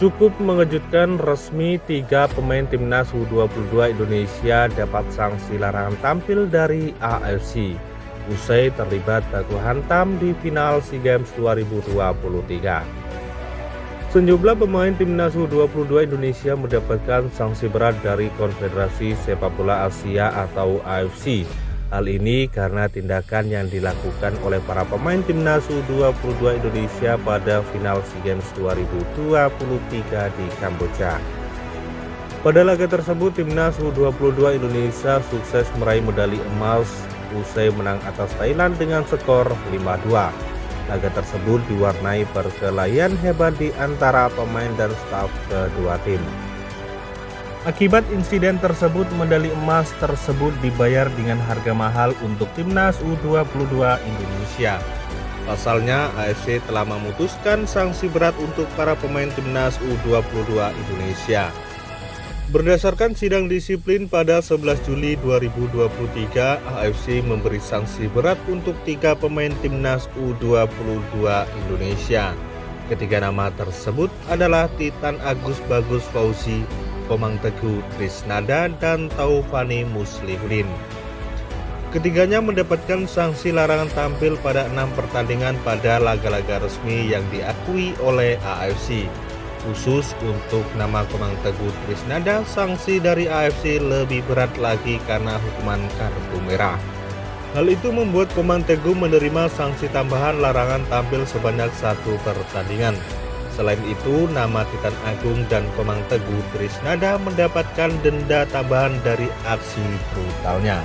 Cukup mengejutkan, resmi 3 pemain timnas U22 Indonesia dapat sanksi larangan tampil dari AFC usai terlibat baku hantam di final SEA Games 2023. Sejumlah pemain timnas U22 Indonesia mendapatkan sanksi berat dari Konfederasi Sepak Bola Asia atau AFC. Hal ini karena tindakan yang dilakukan oleh para pemain timnas U22 Indonesia pada final SEA Games 2023 di Kamboja. Pada laga tersebut, timnas U22 Indonesia sukses meraih medali emas usai menang atas Thailand dengan skor 5-2. Laga tersebut diwarnai perkelahian hebat di antara pemain dan staf kedua tim. Akibat insiden tersebut, medali emas tersebut dibayar dengan harga mahal untuk timnas U22 Indonesia. Pasalnya, AFC telah memutuskan sanksi berat untuk para pemain timnas U22 Indonesia. Berdasarkan sidang disiplin pada 11 Juli 2023, AFC memberi sanksi berat untuk 3 pemain timnas U22 Indonesia. Ketiga nama tersebut adalah Titan Agus Bagus Fauzi, Komang Teguh Trisnada, dan Taufani Muslihuddin. Ketiganya mendapatkan sanksi larangan tampil pada 6 pertandingan pada laga-laga resmi yang diakui oleh AFC. Khusus untuk nama Komang Teguh Trisnada, sanksi dari AFC lebih berat lagi karena hukuman kartu merah. Hal itu membuat Komang Teguh menerima sanksi tambahan larangan tampil sebanyak 1 pertandingan. Selain itu, nama Titan Agung dan Komang Teguh Trisnada mendapatkan denda tambahan dari aksi brutalnya.